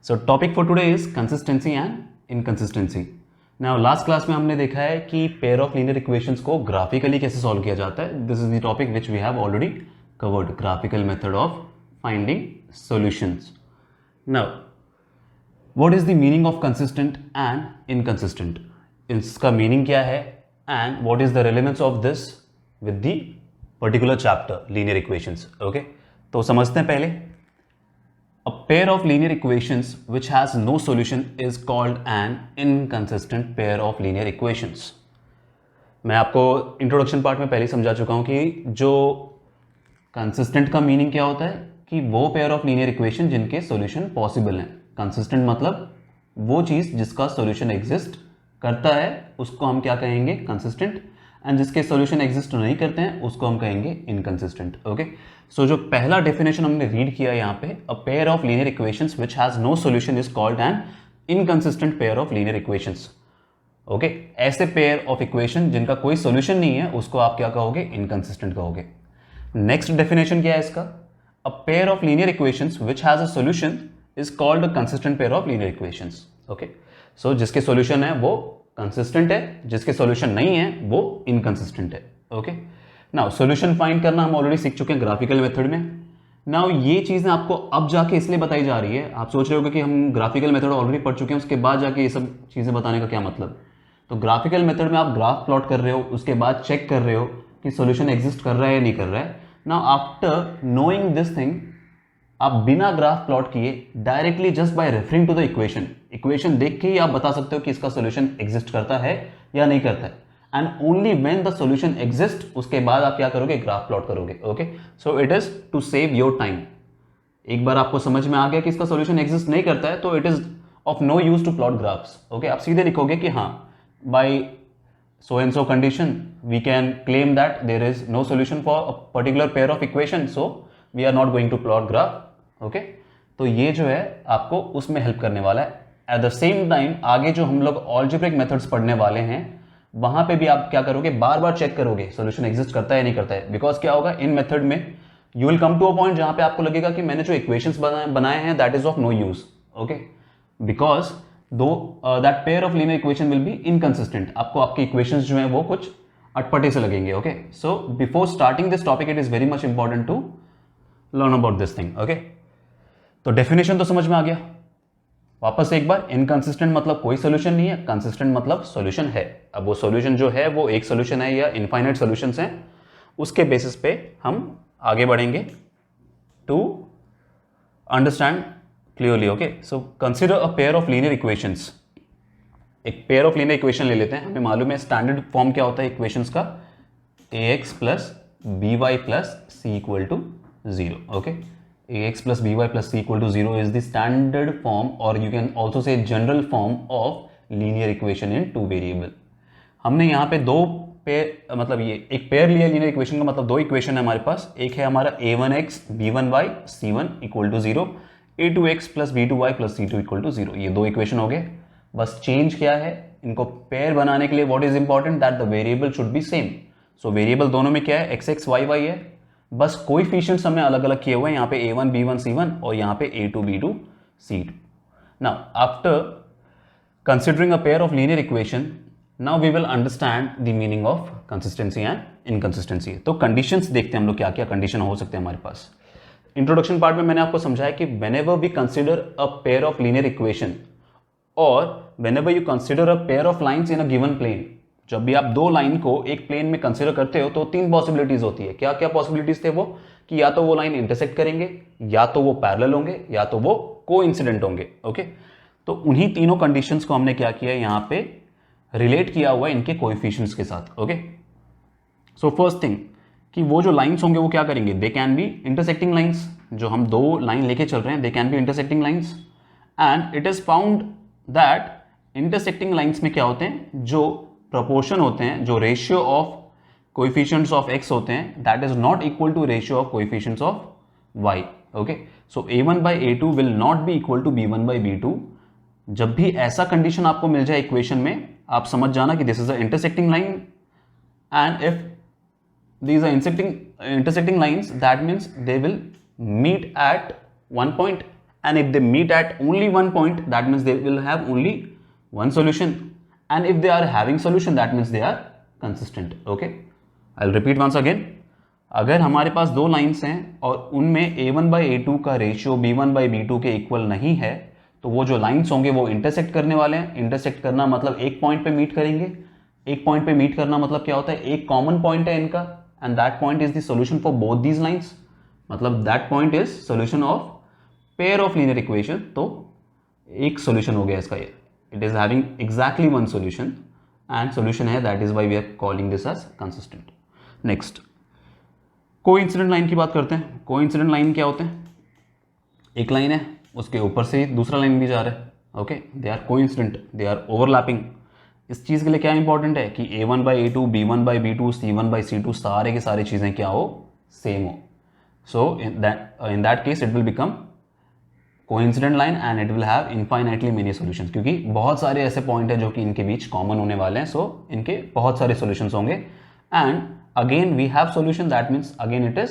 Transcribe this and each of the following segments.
So topic for today is consistency and inconsistency. Now last class में हमने देखा है कि पेयर ऑफ लीनियर इक्वेशंस को ग्राफिकली कैसे सॉल्व किया जाता है। This is the topic which we have already covered, graphical method of finding solutions. Now what is the meaning of consistent and inconsistent, इसका मीनिंग क्या है and what is the relevance of this with the particular chapter linear equations. Okay, तो समझते हैं पहले। A pair of linear equations which has no solution is called an inconsistent pair of linear equations. मैं आपको introduction part में पहले ही समझा चुका हूं कि जो कंसिस्टेंट का मीनिंग क्या होता है कि वो पेयर ऑफ लीनियर इक्वेशन जिनके सॉल्यूशन पॉसिबल हैं। कंसिस्टेंट मतलब वो चीज़ जिसका सॉल्यूशन एग्जिस्ट करता है उसको हम क्या कहेंगे, कंसिस्टेंट, एंड जिसके सॉल्यूशन एग्जिस्ट नहीं करते हैं उसको हम कहेंगे इनकंसिस्टेंट। ओके, सो जो पहला डेफिनेशन हमने रीड किया यहाँ पे, a pair of linear equations which has no solution is called an inconsistent pair of linear equations. Okay, ऐसे पेयर ऑफ इक्वेशन जिनका कोई सॉल्यूशन नहीं है उसको आप क्या कहोगे, इनकंसिस्टेंट कहोगे। नेक्स्ट डेफिनेशन क्या है इसका, a pair of linear equations which has a solution is called a consistent pair of linear equations. Okay, so जिसके सॉल्यूशन है वो कंसिस्टेंट है, जिसके सॉल्यूशन नहीं है वो इनकंसिस्टेंट है। ओके, नाउ सॉल्यूशन फाइंड करना हम ऑलरेडी सीख चुके हैं ग्राफिकल मेथड में। नाउ ये चीज़ें आपको अब जाके इसलिए बताई जा रही है, आप सोच रहे होगे कि हम ग्राफिकल मेथड ऑलरेडी पढ़ चुके हैं, उसके बाद जाके ये सब चीज़ें बताने का क्या मतलब। तो ग्राफिकल मेथड में आप ग्राफ प्लॉट कर रहे हो, उसके बाद चेक कर रहे हो कि सॉल्यूशन एग्जिस्ट कर रहा है या नहीं कर रहा है। Now after knowing this thing, आप बिना ग्राफ प्लॉट किए directly just by referring to the equation देख के ही आप बता सकते हो कि इसका सॉल्यूशन एग्जिस्ट करता है या नहीं करता है। And only when the solution exist उसके बाद आप क्या करोगे, ग्राफ प्लॉट करोगे। Okay, so it is to save your time. एक बार आपको समझ में आ गया कि इसका सॉल्यूशन एग्जिस्ट नहीं करता है तो it is of no use to plot graphs. Okay, आप सीधे लिखोगे कि हाँ, by so and so condition we can claim that there is no solution for a particular pair of equation, so we are not going to plot graph. Okay, तो ये जो है आपको उसमें हेल्प करने वाला है। एट द सेम टाइम आगे जो हम लोग ऑल्जेब्रिक मेथड्स पढ़ने वाले हैं वहां पे भी आप क्या करोगे, बार बार चेक करोगे सॉल्यूशन एग्जिस्ट करता है या नहीं करता है। बिकॉज क्या होगा, इन मेथड में you will come to a point जहां पे आपको लगेगा कि मैंने जो इक्वेशंस बनाए हैं that is of no use. Okay, because दो that pair of linear equation will be inconsistent, आपको आपके इक्वेशंस जो हैं वो कुछ अटपटे से लगेंगे। Okay, so before starting this topic it is very much important to learn about this thing. Okay, तो डेफिनेशन तो समझ में आ गया। वापस एक बार, इनकंसिस्टेंट मतलब कोई सोल्यूशन नहीं है, कंसिस्टेंट मतलब सोल्यूशन है। अब वो सोल्यूशन जो है वो एक सोल्यूशन है या इनफाइनाइट सोल्यूशंस हैं, उसके बेसिस पे हम आगे बढ़ेंगे to understand clearly. Okay, so consider a pair of linear equations. एक पेयर ऑफ लीनियर इक्वेशन ले लेते हैं। हमें मालूम है स्टैंडर्ड फॉर्म क्या होता है इक्वेशंस का, ax plus b y plus c equal to 0। Okay, ax plus by plus c equal to 0 is the standard form, or you can also say general form of linear equation in two variable. हमने यहाँ पे दो pair, मतलब ये एक pair लिया linear equation का, मतलब दो इक्वेशन है हमारे पास। एक है हमारा a1x b1y c1 equal to 0, a2x plus b2y plus c2 equal to 0। ये दो इक्वेशन हो गए। बस चेंज क्या है, इनको पेयर बनाने के लिए what is important, that the variable should be same. So variable दोनों में क्या है, x y y है, बस कोएफिशिएंट्स हमने अलग अलग किए हुए हैं। यहाँ पे a1 b1 c1 और यहाँ पे a2 b2 c2। Now after considering a pair of linear equation, now we will understand the meaning of consistency and inconsistency. तो कंडीशंस देखते हैं हम लोग, क्या क्या कंडीशन हो सकते हैं हमारे पास। इंट्रोडक्शन पार्ट में मैंने आपको समझाया कि whenever we consider a pair of linear equation और whenever you consider a pair of lines in a given plane, जब भी आप दो लाइन को एक प्लेन में कंसीडर करते हो तो तीन पॉसिबिलिटीज होती है। क्या क्या पॉसिबिलिटीज थे वो, कि या तो वो लाइन इंटरसेक्ट करेंगे, या तो वो पैरेलल होंगे, या तो वो कोइंसिडेंट होंगे। ओके, तो उन्हीं तीनों कंडीशंस को हमने क्या किया, यहां पे रिलेट किया हुआ है इनके कोएफिशिएंट्स के साथ। ओके, सो फर्स्ट थिंग कि वो जो लाइंस होंगे वो क्या करेंगे, they can be intersecting lines. जो हम दो लाइन लेके चल रहे हैं they can be intersecting lines, and it is found that intersecting lines में क्या होते हैं, जो प्रोपोर्शन होते हैं, जो ratio of coefficients of x होते हैं, that is not equal to ratio of coefficients of y। Okay, so a1 by a2 will not be equal to b1 by b2। जब भी ऐसा कंडीशन आपको मिल जाए इक्वेशन में, आप समझ जाना कि this is a intersecting line, and if these are intersecting lines, that means they will meet at one point and if they meet at only one point, that means they will have only one solution, and if they are having solution, that means they are consistent. Okay, I'll repeat once again. अगर हमारे पास दो lines हैं और उनमें a1/a2 का ratio b1/b2 के equal नहीं है, तो वो जो लाइंस होंगे वो इंटरसेक्ट करने वाले हैं. इंटरसेक्ट करना मतलब एक पॉइंट पे मीट करेंगे. एक पॉइंट पे मीट करना मतलब क्या होता है, एक कॉमन पॉइंट है इनका, and that point is the solution for both these lines. मतलब that point is solution of pair of linear equation. तो एक सॉल्यूशन हो गया इसका, ये it is having exactly one solution and solution है, that is why we are calling this as consistent. Next, coincident line की बात करते हैं. कोइंसिडेंट लाइन क्या होते हैं, एक लाइन है उसके ऊपर से दूसरा लाइन भी जा रहा है. Okay, they are coincident, they are overlapping. इस चीज़ के लिए क्या इंपॉर्टेंट है कि a1/a2, b1/b2, c1/c2 सारे के सारी चीज़ें क्या हो, सेम हो. So in that case it will become coincident line and it will have infinitely many solutions, क्योंकि बहुत सारे ऐसे पॉइंट है जो कि इनके बीच कॉमन होने वाले हैं. सो इनके बहुत सारे सॉल्यूशंस होंगे and again we have solution, that means again it is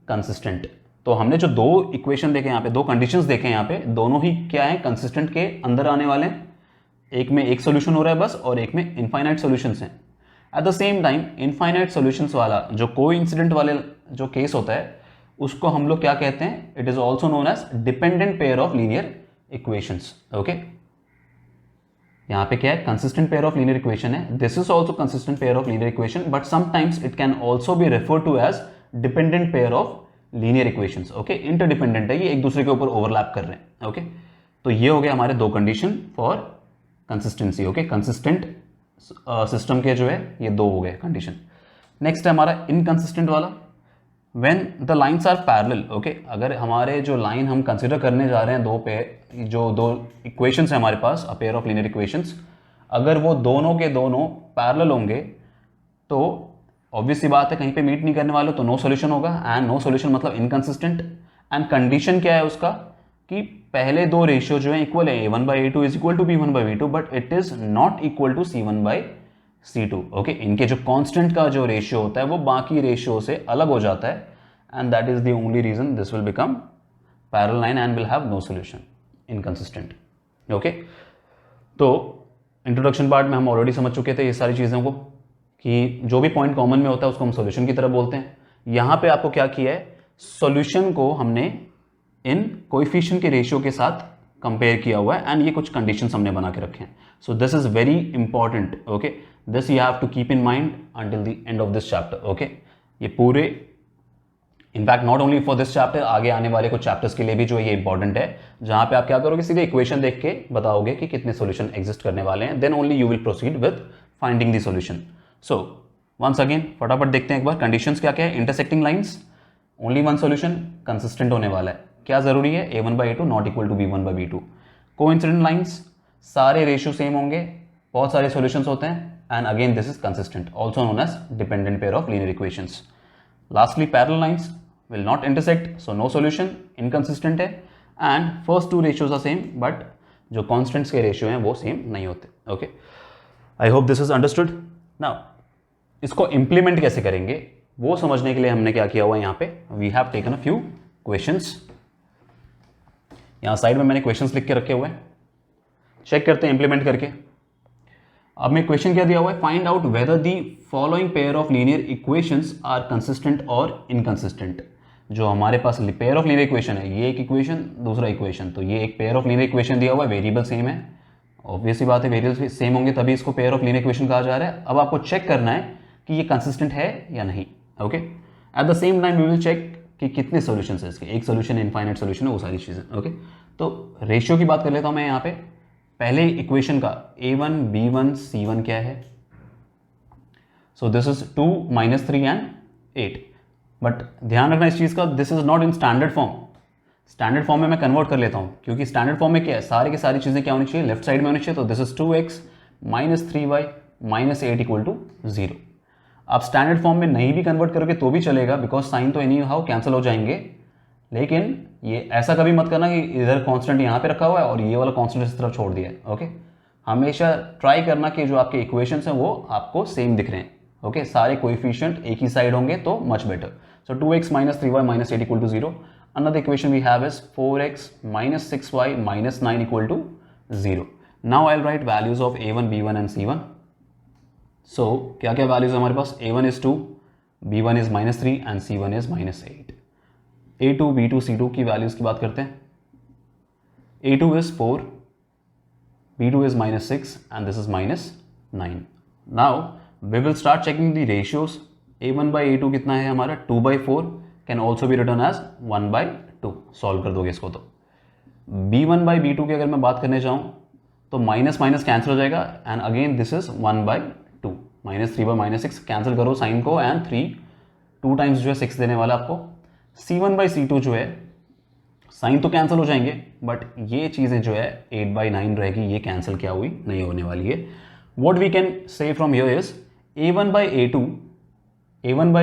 consistent. तो हमने जो दो इक्वेशन देखे यहाँ पे, दो कंडीशंस देखे यहाँ पे, दोनों ही क्या है, कंसिस्टेंट के अंदर आने वाले हैं. एक में एक सॉल्यूशन हो रहा है बस, और एक में इनफाइनाइट सॉल्यूशंस हैं. Eight the same time infinite solutions वाला जो कोइंसिडेंट वाले जो केस होता है, उसको हम लोग क्या कहते हैं, it is also known as dependent pair of linear equations. Okay, यहाँ पे क्या है, consistent pair of linear equation है. This is also consistent pair of linear equation, but sometimes it can also be refer to as dependent pair of linear equations. Okay, interdependent है, ये एक दूसरे के ऊपर ओवरलैप कर रहे हैं. ओके, तो ये हो गए हमारे दो condition for consistency. Okay, consistent system के जो है ये दो हो गए कंडीशन. नेक्स्ट है हमारा इनकंसिस्टेंट वाला. When the lines are parallel. Okay, अगर हमारे जो लाइन हम कंसिडर करने जा रहे हैं, दो पेयर, जो दो इक्वेशंस है हमारे पास, a pair of linear equations, अगर वो दोनों के दोनों पैरेलल होंगे तो ऑब्वियस सी बात है कहीं पे मीट नहीं करने वाले, तो नो सॉल्यूशन होगा. एंड नो सॉल्यूशन मतलब इनकंसिस्टेंट. एंड कंडीशन क्या है उसका कि पहले दो रेशियो जो है इक्वल है, a1/a2 is equal to b1/b2, but it is not equal to c1/c2. Okay, इनके जो कांस्टेंट का जो रेशियो होता है वो बाकी रेशियो से अलग हो जाता है, and that is the only reason this will become parallel line and will have no solution, inconsistent. Okay, तो इंट्रोडक्शन पार्ट में हम ऑलरेडी समझ चुके थे ये सारी चीज़ों को, कि जो भी पॉइंट कॉमन में होता है उसको हम सॉल्यूशन की तरह बोलते हैं. यहाँ पे आपको क्या किया है, सॉल्यूशन को हमने इन कोएफिशिएंट के रेशियो के साथ कंपेयर किया हुआ है, एंड ये कुछ कंडीशंस हमने बना के रखे हैं. So this is very important. Okay, this you have to keep in mind until the end of this chapter. Okay, ये पूरे, in fact not only for this chapter, आगे आने वाले कुछ चैप्टर्स के लिए भी जो ये इंपॉर्टेंट है, जहां पे आप क्या करोगे, सीधे इक्वेशन देख के बताओगे कि कितने सॉल्यूशन एग्जिस्ट करने वाले हैं, then only you will proceed with finding the solution. So once again फटाफट देखते हैं एक बार कंडीशंस क्या क्या है. Intersecting lines, only one solution, consistent होने वाला है. क्या जरूरी है, a1/a2 not equal to b1/b2. Coincident lines, सारे रेशियो सेम होंगे, बहुत सारे सॉल्यूशंस होते हैं, and again this is consistent, also known as dependent pair of linear equations. Lastly parallel lines will not intersect, so no solution, inconsistent है. and first two ratios are same, but जो constants के ratio हैं वो same नहीं होते. okay, I hope this is understood. now इसको implement कैसे करेंगे वो समझने के लिए हमने क्या किया हुआ है, यहाँ पे we have taken a few questions. यहाँ साइड में मैंने questions लिख के रखे हुए हैं, चेक करते हैं implement करके. अब मैं क्वेश्चन क्या दिया हुआ है, find out whether the following pair of linear equations are consistent और इनकंसिस्टेंट. जो हमारे पास पेयर ऑफ लीनियर इक्वेशन है, ये एक इक्वेशन, दूसरा इक्वेशन, तो ये एक पेयर ऑफ लीनियर इक्वेशन दिया हुआ है, वेरिएबल सेम है, ऑब्वियसली बात है, वेरिएबल सेम होंगे तभी इसको पेयर ऑफ लीनियर इक्वेशन कहा जा रहा है. अब आपको चेक करना है कि ये कंसिस्टेंट है या नहीं. Okay, at the same time we will check कि कितने सॉल्यूशंस है इसके, एक सॉल्यूशन, इनफाइनाइट सॉल्यूशन है, वो सारी चीज़ें. ओके, तो रेशियो की बात कर लेता हूँ मैं यहाँ पे. पहले इक्वेशन का a1 b1 c1 क्या है, सो दिस इज 2 -3 एंड 8. बट ध्यान रखना इस चीज़ का, this is not in standard form. Standard form में मैं कन्वर्ट कर लेता हूँ, क्योंकि स्टैंडर्ड फॉर्म में क्या है, सारी की सारी चीज़ें क्या होनी चाहिए, लेफ्ट साइड में होनी चाहिए. तो this is 2x -3y -8 equal to 0. आप स्टैंडर्ड फॉर्म में नहीं भी कन्वर्ट करोगे तो भी चलेगा, बिकॉज साइन तो एनी हाउ कैंसिल हो जाएंगे. लेकिन ये ऐसा कभी मत करना कि इधर कांस्टेंट यहाँ पे रखा हुआ है और ये वाला कांस्टेंट इस तरफ छोड़ दिया है. ओके, हमेशा ट्राई करना कि जो आपके इक्वेशंस हैं वो आपको सेम दिख रहे हैं. ओके, सारे कोएफिशिएंट एक ही साइड होंगे तो much better. So 2x -3y -8 equal to 0. Another equation we have is 4x minus 6y minus 9 equal to 0. Now I'll write values of a1, b1 and c1. So क्या क्या values हमारे पास, a1 is 2, b1 is -3 and c1 is -8. a2, b2, c2 की values की बात करते हैं. a2 is 4, b2 is -6 and this is -9. Now we will start checking the ratios. a1 by a2 कितना है हमारा, 2/4 can also be written as 1/2. Solve कर दोगे इसको तो. b1 by b2 की अगर मैं बात करने जाऊँ तो माइनस माइनस कैंसिल हो जाएगा and again this is 1/2. -3/-6 cancel करो साइन को एंड 2 टाइम्स जो है 6 देने वाला आपको. c1 by c2 जो है साइन तो कैंसिल हो जाएंगे बट ये चीज़ें जो है 8/9 रहेगी, ये कैंसिल क्या हुई नहीं होने वाली है. What we can say from here is a1 by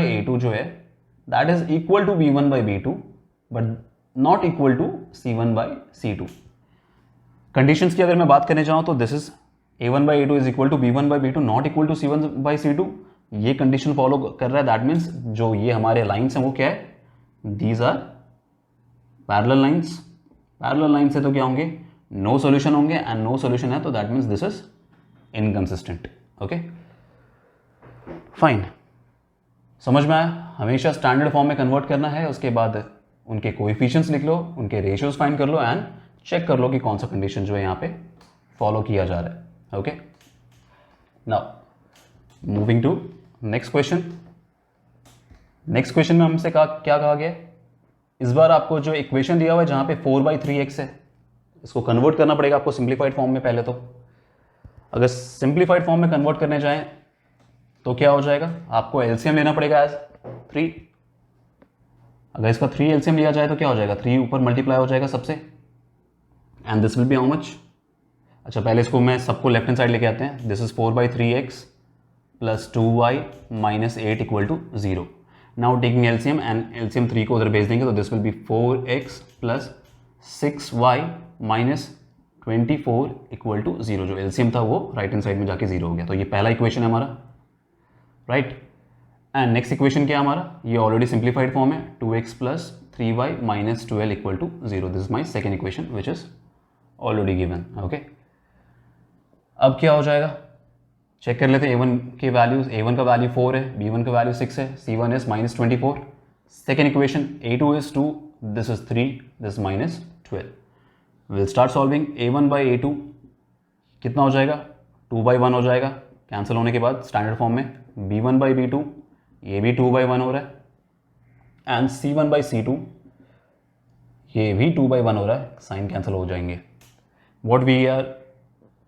a2 जो है that is equal to b1 by b2 but not equal to c1 by c2. Conditions की अगर मैं बात करने जाऊँ तो this is a1 by a2 is equal to b1 by b2 not equal to c1 by c2. ये condition follow कर रहा है. दैट मीन्स जो ये हमारे लाइन्स हैं वो क्या है, these are parallel lines. Parallel line से तो क्या होंगे, नो सॉल्यूशन होंगे एंड नो सॉल्यूशन है तो that means this is inconsistent. Okay fine, समझ में आया. हमेशा स्टैंडर्ड फॉर्म में कन्वर्ट करना है, उसके बाद उनके कोएफिशिएंट्स लिख लो, उनके रेशियोज फाइंड कर लो एंड चेक कर लो कि कौन सा कंडीशन जो है यहाँ पे फॉलो किया जा रहा है. Okay now moving to next question. Next question में हमसे क्या कहा गया है, इस बार आपको जो इक्वेशन दिया हुआ है जहाँ पे 4/3x है, इसको कन्वर्ट करना पड़ेगा आपको सिंप्लीफाइड फॉर्म में. पहले तो अगर सिंप्लीफाइड फॉर्म में कन्वर्ट करने जाएं तो क्या हो जाएगा, आपको एलसीएम लेना पड़ेगा एज 3. अगर इसका 3 एलसीएम लिया जाए तो क्या हो जाएगा, 3 ऊपर मल्टीप्लाई हो जाएगा सबसे and this will B how much. अच्छा पहले इसको मैं सबको लेफ्ट हैंड साइड लेके आते हैं. This is 4/3x plus 2y minus 8 equal to 0. Now taking LCM and LCM 3 को उधर भेज देंगे तो this will be 4x plus 6y minus 24 equal to 0. जो एलसीएम था वो राइट हैंड साइड में जाके 0 हो गया. तो ये पहला इक्वेशन है हमारा, राइट. एंड नेक्स्ट इक्वेशन क्या है हमारा, ये ऑलरेडी सिंप्लीफाइड फॉर्म है, 2x plus 3y minus 12 equal to 0. This is my second equation which is already given. Okay अब क्या हो जाएगा, चेक कर लेते हैं a1 के वैल्यूज. a1 का वैल्यू 4 है, b1 का वैल्यू 6 है, c1 is -24. Second equation a2 is 2, this is 3, this -12. Will start solving. a1 by a2 कितना हो जाएगा, 2/1 हो जाएगा कैंसिल होने के बाद स्टैंडर्ड फॉर्म में. b1 by b2 ये भी 2/1 हो रहा है एंड c1 by c2 ये भी 2/1 हो रहा है, साइन कैंसिल हो जाएंगे. What we are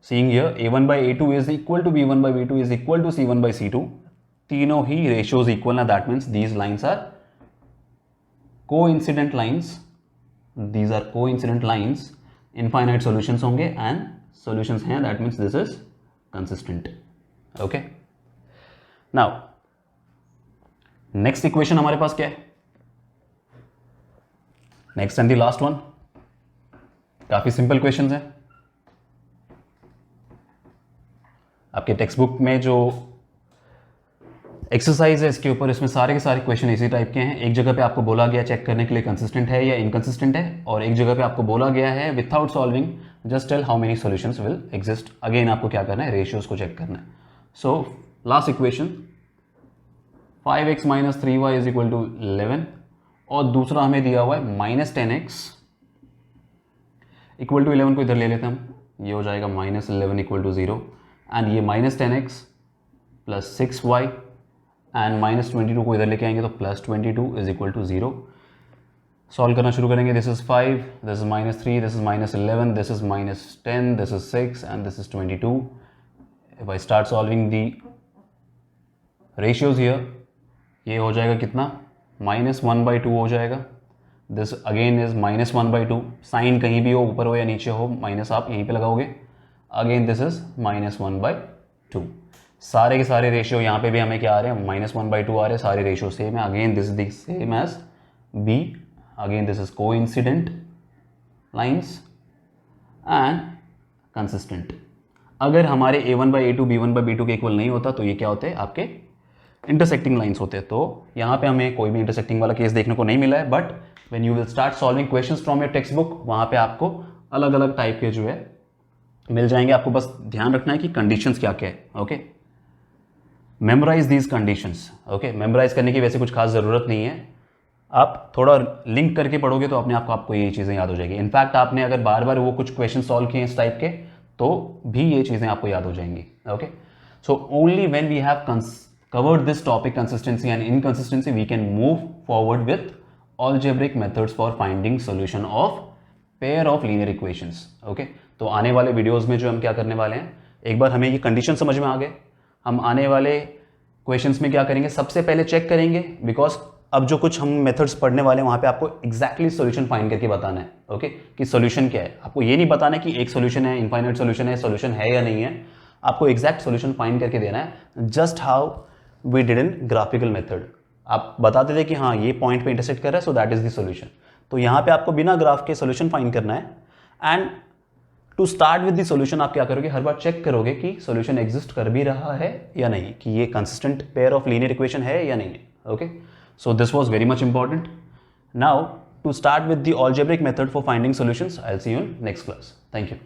seeing here a1 by a2 is equal to b1 by b2 is equal to c1 by c2. तीनों ही ratios equal ना, that means these lines are coincident lines. These are coincident lines. Infinite solutions होंगे and solutions हैं, that means this is consistent. Okay. Now next equation हमारे पास क्या है, next and the last one. काफी simple questions हैं. आपके text book में जो एक्सरसाइज है इसके ऊपर, इसमें सारे के सारे क्वेश्चन इसी टाइप के हैं. एक जगह पे आपको बोला गया चेक करने के लिए कंसिस्टेंट है या इनकंसिस्टेंट है, और एक जगह पे आपको बोला गया है without solving just tell how many solutions will exist. Again आपको क्या करना है, रेशियोज को चेक करना है. So last equation 5x minus 3y is equal to 11 और दूसरा हमें दिया हुआ है -10x इक्वल टू 11 को इधर ले लेते हैं हम, ये हो जाएगा -11 इक्वल टू 0 एंड ये -10x प्लस 6y एंड -22 को इधर लेके आएंगे तो +22 इज इक्वल टू 0. सॉल्व करना शुरू करेंगे. This is 5, this is -3, this is -11, this is -10, this is 6 and this is 22. If I start solving the ratios here, ये हो जाएगा कितना, -1/2 हो जाएगा. This again is -1/2. साइन कहीं भी हो, ऊपर हो या नीचे हो, माइनस आप यहीं पे लगाओगे. Again this is -1/2. सारे के सारे रेशियो यहाँ पे भी हमें क्या आ रहे हैं, -1/2 आ रहे हैं. सारे रेशियो सेम है. Again this is the same as B. Again this is coincident lines and consistent. अगर हमारे a1 by a2 b1 by b2 के इक्वल नहीं होता तो ये क्या होते हैं, आपके इंटरसेक्टिंग लाइंस होते हैं। तो यहाँ पे हमें कोई भी इंटरसेक्टिंग वाला केस देखने को नहीं मिला है, but when you will start solving questions from your text book, वहाँ पे आपको अलग अलग टाइप के जो है मिल जाएंगे। आपको बस ध्यान रखना है कि कंडीशंस क्या क्या है। Okay, memorise these conditions. Okay, memorise करने की वैसे कुछ खास ज़रूरत नहीं है, आप थोड़ा लिंक करके पढ़ोगे तो अपने आप को आपको ये चीज़ें याद हो जाएगी। इनफैक्ट आपने अगर बार बार वो कुछ क्वेश्चन सॉल्व किए इस टाइप के तो भी ये चीज़ें आपको याद हो जाएंगी। Okay, so only when we have covered this topic consistency and inconsistency, we can move forward with algebraic methods for finding solution of pair of linear equations. Okay, तो आने वाले वीडियोस में जो हम क्या करने वाले हैं, एक बार हमें ये कंडीशन समझ में आ गए, हम आने वाले क्वेश्चंस में क्या करेंगे, सबसे पहले चेक करेंगे, बिकॉज अब जो कुछ हम मेथड्स पढ़ने वाले हैं वहाँ पे आपको एग्जैक्टली सॉल्यूशन फाइंड करके बताना है। ओके, कि सॉल्यूशन क्या है, आपको ये नहीं बताना है कि एक सॉल्यूशन है, इनफाइनाइट सॉल्यूशन है, सॉल्यूशन है या नहीं है, आपको एग्जैक्ट सॉल्यूशन फाइंड करके देना है। Just how we did in graphical method, आप बताते थे कि हाँ ये पॉइंट पे इंटरसेक्ट कर रहा है, so that is the solution. तो यहाँ पे आपको बिना ग्राफ के सॉल्यूशन फाइंड करना है। And to start with the solution आप क्या करोगे, हर बार चेक करोगे कि सॉल्यूशन एग्जिस्ट कर भी रहा है या नहीं, कि ये consistent pair of linear equation है या नहीं है। Okay, so this was very much important. Now to start with the algebraic method for finding solutions, I'll see you in next class. Thank you.